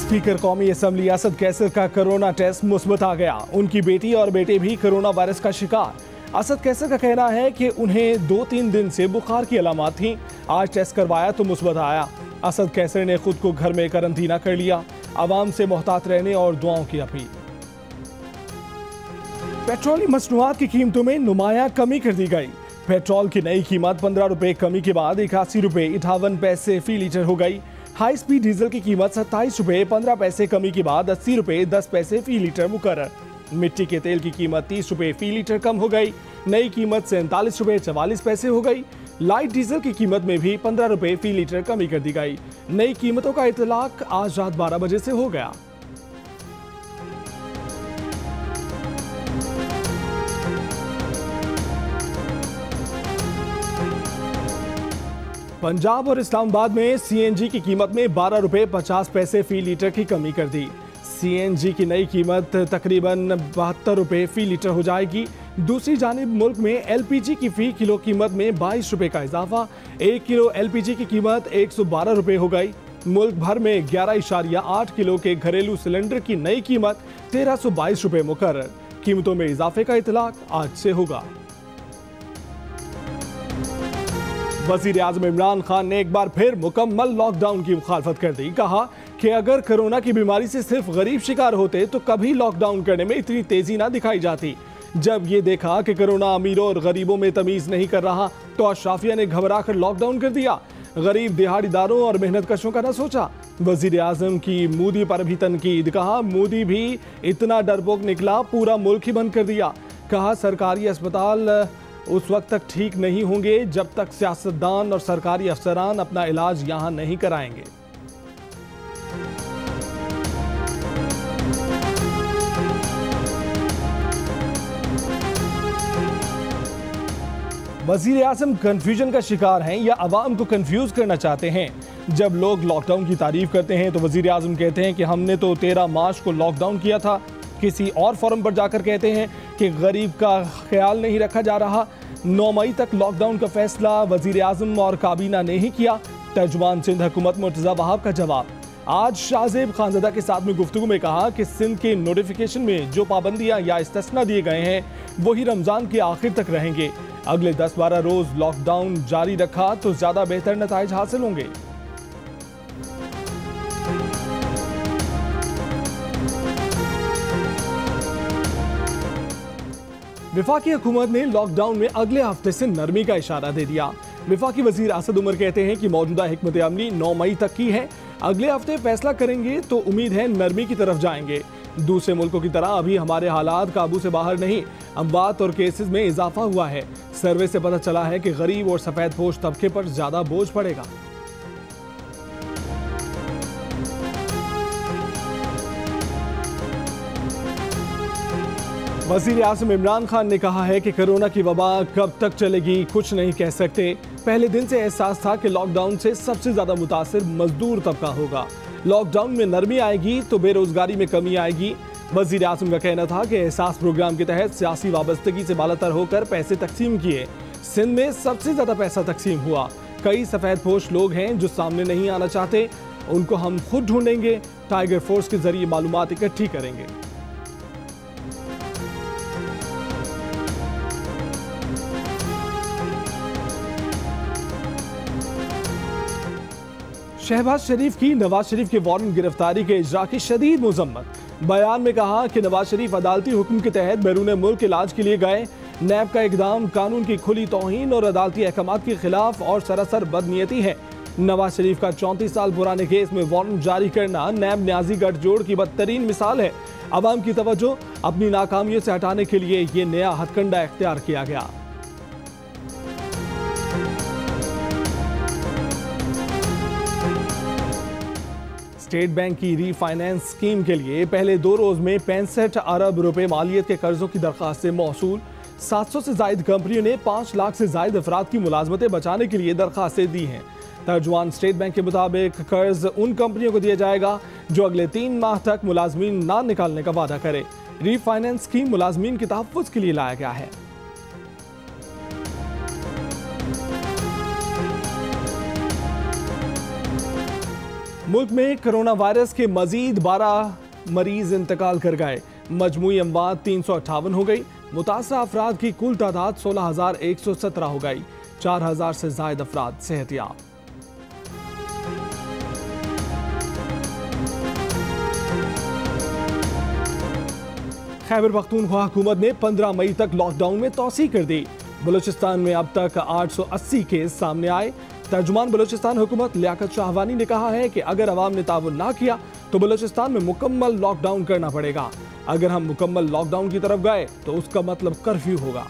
Speaker कौमी assembly Asad Qaiser का corona test मुस्बत आ गया। उनकी बेटी और बेटे भी कोरोना वायरस का शिकार। असद कैसर का कहना है कि उन्हें 2-3 दिन से बुखार की अलामत थी। आज टेस्ट करवाया तो मुस्बत आया। असद कैसर ने खुद को घर में करंतना कर लिया। आवाम से मोहतात रहने और दुआओं की अपील। पेट्रोलियम मसनूआत की कीमतों में नुमायां कमी कर दी गई। पेट्रोल की नई कीमत 15 रुपए कमी के बाद 81 रुपए 58 पैसे फी लीटर हो गई। हाई स्पीड डीजल की कीमत 27 रुपए 15 पैसे कमी के बाद 80 रुपए 10 पैसे फी लीटर मुकर्रर। मिट्टी के तेल की कीमत 30 रुपए फी लीटर कम हो गई। नई कीमत 47 रुपए 44 पैसे हो गई। लाइट डीजल की कीमत में भी 15 रुपए फी लीटर कमी कर दी गई। नई कीमतों का इतलाक आज रात 12 बजे से हो गया। पंजाब और इस्लामाबाद में सीएनजी की कीमत में 12 रुपए 50 पैसे फी लीटर की कमी कर दी। सीएनजी की नई कीमत तकरीबन 72 रुपए फी लीटर हो जाएगी। दूसरी जानिब मुल्क में एलपीजी की फी किलो कीमत में 22 रुपए का इजाफा। 1 किलो एलपीजी की कीमत 112 रुपए हो गई। मुल्क भर में 11.8 किलो के घरेलू सिलेंडर की नई कीमत 1322 रुपए मुकर्रर। कीमतों में इजाफे का इतलाक आज से होगा। वज़ीर आज़म इमरान खान ने एक बार फिर मुकम्मल लॉकडाउन की मुखालफत कर दी। कहा कि अगर कोरोना की बीमारी से सिर्फ गरीब शिकार होते तो कभी लॉकडाउन करने में इतनी तेजी ना दिखाई जाती। जब ये देखा कि कोरोना अमीरों और गरीबों में तमीज नहीं कर रहा तो अशराफिया ने घबरा कर लॉकडाउन कर दिया। गरीब दिहाड़ीदारों और मेहनत कशों का न सोचा। वज़ीर आज़म की मोदी पर भी तनकीद। कहा मोदी भी इतना डरपोक निकला, पूरा मुल्क ही बंद कर दिया। कहा सरकारी अस्पताल उस वक्त तक ठीक नहीं होंगे जब तक सियासतदान और सरकारी अफसरान अपना इलाज यहां नहीं कराएंगे। वज़ीर आज़म कंफ्यूजन का शिकार हैं या अवाम को कंफ्यूज करना चाहते हैं। जब लोग लॉकडाउन की तारीफ करते हैं तो वज़ीर आज़म कहते हैं कि हमने तो 13 मार्च को लॉकडाउन किया था। किसी और फोरम पर जाकर कहते हैं कि गरीब का ख्याल नहीं रखा जा रहा। 9 मई तक लॉकडाउन का फैसला वज़ीर आज़म और काबीना ने ही किया। तर्जुमान सिंध हुकूमत मुर्तज़ा वहाब का जवाब। आज शाहजेब खानज़दा के साथ में गुफ्तगू में कहा कि सिंध के नोटिफिकेशन में जो पाबंदियां या इस्तिस्ना दिए गए हैं वही रमज़ान के आखिर तक रहेंगे। अगले 10-12 रोज लॉकडाउन जारी रखा तो ज़्यादा बेहतर नताइज हासिल होंगे। वफाकी हुकूमत ने लॉकडाउन में अगले हफ्ते से नरमी का इशारा दे दिया। वफाकी वजीर असद उमर कहते हैं कि मौजूदा हिकमत अमली 9 मई तक की है। अगले हफ्ते फैसला करेंगे तो उम्मीद है नरमी की तरफ जाएंगे। दूसरे मुल्कों की तरह अभी हमारे हालात काबू से बाहर नहीं। अमवात और केसेस में इजाफा हुआ है। सर्वे से पता चला है कि गरीब और सफेद पोश तबके पर ज्यादा बोझ पड़ेगा। वज़ीर आज़म इमरान खान ने कहा है कि कोरोना की वबा कब तक चलेगी कुछ नहीं कह सकते। पहले दिन से एहसास था कि लॉकडाउन से सबसे ज्यादा मुतासिर मजदूर तबका होगा। लॉकडाउन में नरमी आएगी तो बेरोजगारी में कमी आएगी। वज़ीर आज़म का कहना था कि एहसास प्रोग्राम के तहत सियासी वाबस्तगी से बालातर होकर पैसे तकसीम किए। सिंध में सबसे ज्यादा पैसा तकसीम हुआ। कई सफेद पोश लोग हैं जो सामने नहीं आना चाहते, उनको हम खुद ढूंढेंगे। टाइगर फोर्स के जरिए मालूमात इकट्ठी करेंगे। शहबाज शरीफ की नवाज शरीफ के वारंट गिरफ्तारी के इजरा की शदीद मजम्मत। बयान में कहा कि नवाज शरीफ अदालती हुक्म के तहत बैरून मुल्क इलाज के लिए गए। नैब का इकदाम कानून की खुली तौहीन और अदालती अहकामात के खिलाफ और सरासर बदनीयती है। नवाज शरीफ का 34 साल पुराने केस में वारंट जारी करना नैब न्याजी गठजोड़ की बदतरीन मिसाल है। अवाम की तवज्जो अपनी नाकामियों से हटाने के लिए ये नया हथकंडा इख्तियार किया गया। स्टेट बैंक की रीफाइनेंस स्कीम के लिए पहले 2 रोज में 65 अरब रुपए मालियत के कर्जों की दरखास्त से मौसूल। 700 से जायद कंपनियों ने 5 लाख से जायद अफराद की मुलाजमतें बचाने के लिए दरखास्तें दी हैं। तर्जुमान स्टेट बैंक के मुताबिक कर्ज उन कंपनियों को दिया जाएगा जो अगले 3 माह तक मुलाजमीन ना निकालने का वादा करे। रीफाइनेंस स्कीम मुलाजमीन के तहफ़्फ़ुज़ के लिए लाया गया है। मुल्क में कोरोना वायरस के मजीद 12 मरीज इंतकाल कर गए। मजमूई अमवात 358 हो गई। मुतासरा अफराद की कुल तादाद 16,117 हो गई। 4,000 से ज्यादा अफराद सेहतियाब। खैबर पख्तूनख्वा हुकूमत ने 15 मई तक लॉकडाउन में तोसी कर दी। बलूचिस्तान में अब तक 880 केस सामने आए। तर्जुमान बलूचिस्तान हुकूमत लियाकत शाहवानी ने कहा है कि अगर अवाम ने ताउन ना किया तो बलूचिस्तान में मुकम्मल लॉकडाउन करना पड़ेगा। अगर हम मुकम्मल लॉकडाउन की तरफ गए तो उसका मतलब कर्फ्यू होगा।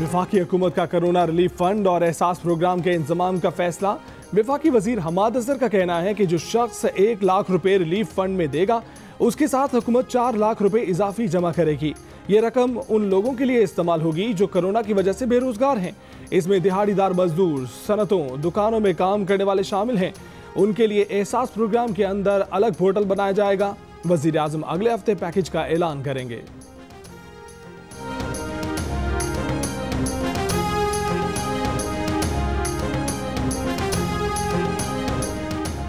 वफाकी हुकूमत का कोरोना रिलीफ फंड और एहसास प्रोग्राम के इंतजाम का फैसला। वफाकी वजीर हमाद अजहर का कहना है कि जो शख्स 1 लाख रुपए रिलीफ फंड में देगा उसके साथ हुकूमत 4 लाख रुपए इजाफी जमा करेगी। ये रकम उन लोगों के लिए इस्तेमाल होगी जो कोरोना की वजह से बेरोजगार हैं। इसमें दिहाड़ीदार मजदूर, सनतों, दुकानों में काम करने वाले शामिल हैं। उनके लिए एहसास प्रोग्राम के अंदर अलग पोर्टल बनाया जाएगा। वजीर आजम अगले हफ्ते पैकेज का ऐलान करेंगे।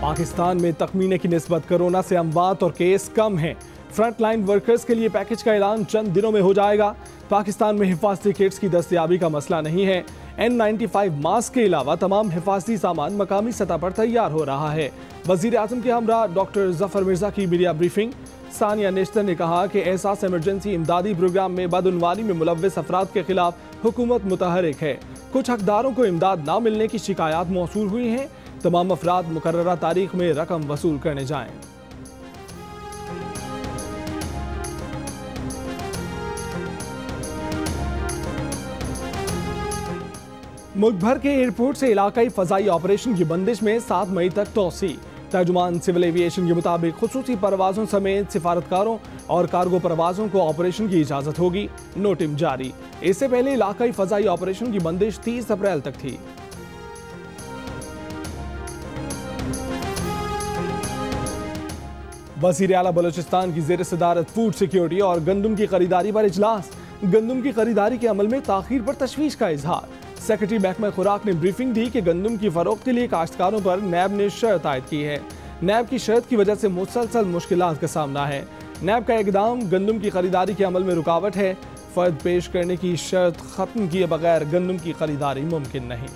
पाकिस्तान में तखमीने की निस्बत कोरोना से अमवात और केस कम हैं। फ्रंट लाइन वर्कर्स के लिए पैकेज का ऐलान चंद दिनों में हो जाएगा। पाकिस्तान में हिफाजती किट्स की दस्तयाबी का मसला नहीं है। N95 मास्क के अलावा तमाम हिफाजती सामान मकामी सतह पर तैयार हो रहा है। वजीर आजम के हमरा डॉक्टर जफर मिर्जा की मीडिया ब्रीफिंग। सानिया नेश्तर ने कहा कि एहसास इमरजेंसी इमदादी प्रोग्राम में बदउनवानी में मुलव्वस अफराद के खिलाफ हुकूमत मुतहरिक है। कुछ हकदारों को इमदाद न मिलने की शिकायत मौसूल हुई हैं। तमाम अफराद मुकर्ररा तारीख में रकम वसूल करने जाएं। मुल्क भर के एयरपोर्ट से इलाकाई फजाई ऑपरेशन की बंदिश में 7 मई तक तोसी। तर्जुमान सिविल एविएशन के मुताबिक खुसूसी परवाजों समेत सिफारतकारों और कार्गो परवाजों को ऑपरेशन की इजाजत होगी। नोटिम जारी। इससे पहले इलाकाई फजाई ऑपरेशन की बंदिश 30 अप्रैल तक थी। वज़ीर आला बलूचिस्तान की ज़ेर सदारत फूड सिक्योरिटी और गंदम की खरीदारी पर इजलास। गंदम की खरीदारी के अमल में ताखीर पर तशवीश का इजहार। सेक्रेटरी महकमा खुराक ने ब्रीफिंग दी कि गंदम की फरोख्त के लिए काश्तकारों पर नैब ने शर्त आयद की है। नैब की शर्त की वजह से मुसलसल मुश्किलात का सामना है। नैब का इकदाम गंदम की खरीदारी के अमल में रुकावट है। फर्द पेश करने की शर्त खत्म किए बगैर गंदम की खरीदारी मुमकिन नहीं।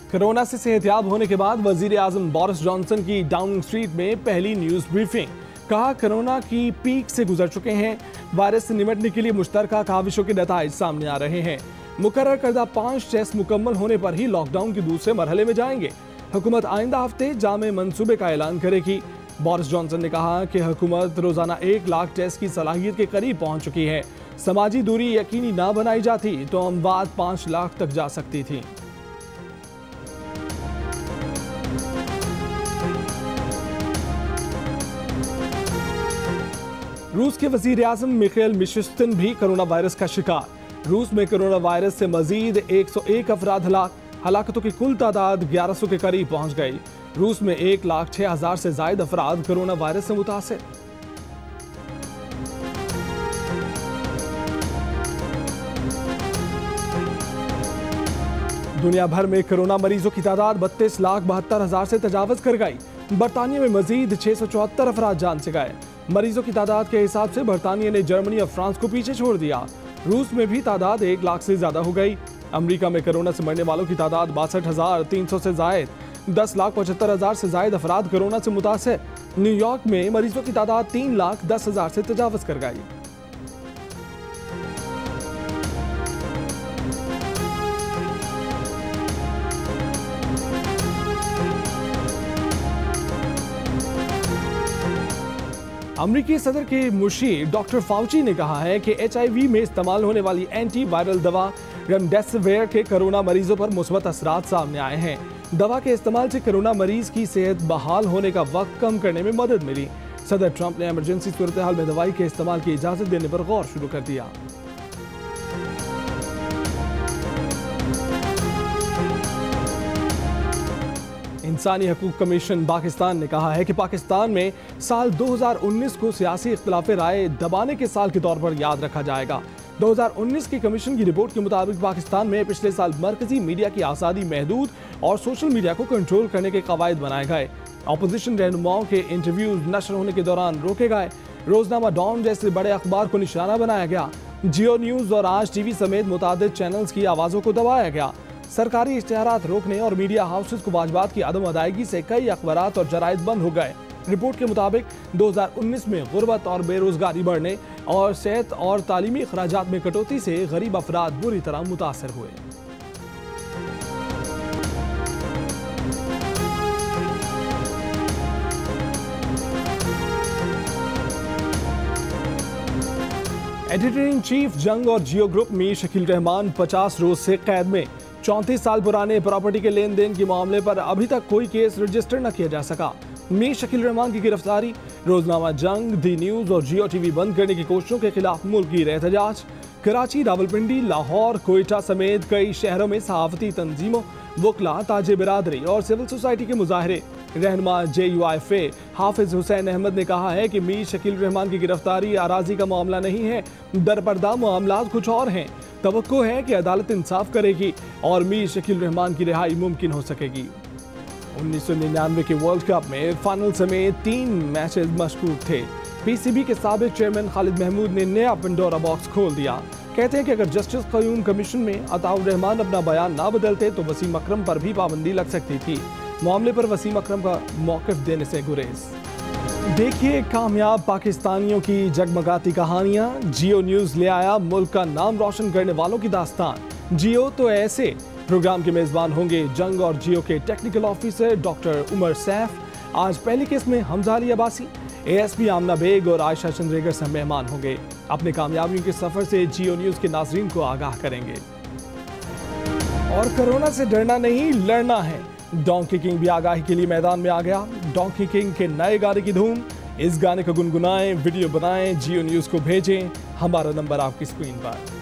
कोरोना से सेहतियाब होने के बाद वजीर आजम बोरिस जॉनसन की डाउनिंग स्ट्रीट में पहली न्यूज ब्रीफिंग। कहा कोरोना की पीक से गुजर चुके हैं। वायरस से निपटने के लिए मुश्तरका काविशों के नताइज सामने आ रहे हैं। मुकर्रर करदा 5 टेस्ट मुकम्मल होने पर ही लॉकडाउन के दूसरे मरहले में जाएंगे। हुकूमत आइंदा हफ्ते जामे मंसूबे का ऐलान करेगी। बोरिस जॉनसन ने कहा कि हुकूमत रोजाना 1 लाख टेस्ट की सलाहियत के करीब पहुंच चुकी है। समाजी दूरी यकीनी ना बनाई जाती तो अमवात 5 लाख तक जा सकती थी। रूस के वजीर आजम मिखाइल मिशुस्तिन भी कोरोना वायरस का शिकार। रूस में कोरोना वायरस से मजीद 101 अफराद हलाक। हलाकतों की कुल तादाद 1100 के करीब पहुंच गई। रूस में 1,06,000 से ज्यादा अफराद कोरोना वायरस से मुतासिर। दुनिया भर में कोरोना मरीजों की तादाद 32,72,000 से तजावज कर गई। बरतानिया में मजीद 674 अफराद जान से गए। मरीजों की तादाद के हिसाब से बरतानिया ने जर्मनी और फ्रांस को पीछे छोड़ दिया। रूस में भी तादाद 1 लाख से ज्यादा हो गई। अमेरिका में कोरोना से मरने वालों की तादाद 62,300 से जायद। 10,75,000 से जायद अफराद कोरोना से मुतासिर। न्यूयॉर्क में मरीजों की तादाद 3,10,000 से तजावज कर गई। अमरीकी सदर के मुशीर डॉक्टर फाउची ने कहा है कि HIV में इस्तेमाल होने वाली एंटी वायरल दवा रेमडेसिविर के कोरोना मरीजों पर मुस्बत असरात सामने आए हैं। दवा के इस्तेमाल से कोरोना मरीज की सेहत बहाल होने का वक्त कम करने में मदद मिली। सदर ट्रंप ने इमरजेंसी सूरत हाल में दवाई के इस्तेमाल की इजाजत देने पर गौर शुरू कर दिया। इंसानी हकूक कमीशन पाकिस्तान ने कहा है कि पाकिस्तान में साल 2019 को सियासी इख्तिलाफ राय दबाने के साल के तौर पर याद रखा जाएगा। 2019 की कमीशन की रिपोर्ट के मुताबिक पाकिस्तान में पिछले साल मरकजी मीडिया की आज़ादी महदूद और सोशल मीडिया को कंट्रोल करने के कवायद बनाए गए। अपोजिशन रहनुमाओं के इंटरव्यूज नशर होने के दौरान रोके गए। रोजनामा डॉन जैसे बड़े अखबार को निशाना बनाया गया। जियो न्यूज़ और आज टीवी समेत मुतादिद चैनल्स की आवाज़ों को दबाया गया। सरकारी इश्तिहारात रोकने और मीडिया हाउसेज को वाजबात की अदम अदायगी से कई अखबारात और जराइद बंद हो गए। रिपोर्ट के मुताबिक 2019 में गुर्बत और बेरोजगारी बढ़ने और सेहत और तालीमी अखराजात में कटौती से गरीब अफराद बुरी तरह मुतासर हुए। एडिटर इन चीफ जंग और जियो ग्रुप मीर शकील रहमान 50 रोज से कैद में। 34 साल पुराने प्रॉपर्टी के लेन देन के मामले पर अभी तक कोई केस रजिस्टर न किया जा सका। मीर शकील रहमान की गिरफ्तारी, रोजनामा जंग, दी न्यूज़ और जियो टीवी बंद करने की कोशिशों के खिलाफ मुल्क की एहतजाज। कराची, रावलपिंडी, लाहौर, कोयटा समेत कई शहरों में सहाफती तंजीमों, वकला, ताजे बिरादरी और सिविल सोसाइटी के मुजाहरे। रहनुमा JUIFA हाफिज हुसैन अहमद ने कहा है कि मीर शकील रहमान की गिरफ्तारी अराजी का मामला नहीं है, दरपर्दा मामलात कुछ और हैं। तवक्को है कि अदालत इंसाफ करेगी और मीर शकील रहमान की रिहाई मुमकिन हो सकेगी। 1999 के वर्ल्ड कप में फाइनल समेत 3 मैचेस मशकूक थे। PCB के साबिक चेयरमैन खालिद महमूद ने नया पंडोरा बॉक्स खोल दिया। कहते हैं कि अगर जस्टिस क़य्यूम कमीशन में अताउर रहमान अपना बयान ना बदलते तो वसीम अकरम पर भी पाबंदी लग सकती थी। मामले पर वसीम अकरम का मौक़िफ़ देने से गुरेज। देखिए कामयाब पाकिस्तानियों की जगमगाती कहानियां। जियो न्यूज़ ले आया मुल्क का नाम रोशन करने वालों की दास्तान। जियो तो ऐसे प्रोग्राम के मेज़बान होंगे जंग और जियो के technical officer doctor Umar Saif. आज पहली किस्त में हमजा अली अब्बासी, ASP आमना बेग और आयशा चंद्रेगर से मेहमान होंगे। अपने कामयाबियों के सफ़र से जियो न्यूज़ के नाज़रीन को आगाह करेंगे। और कोरोना से डरना नहीं, लड़ना है। डोंकी किंग भी आगाही के लिए मैदान में आ गया। डोंकी किंग के नए गाने की धूम। इस गाने को गुनगुनाएं, वीडियो बनाएं, जियो न्यूज़ को भेजें। हमारा नंबर आपकी स्क्रीन पर।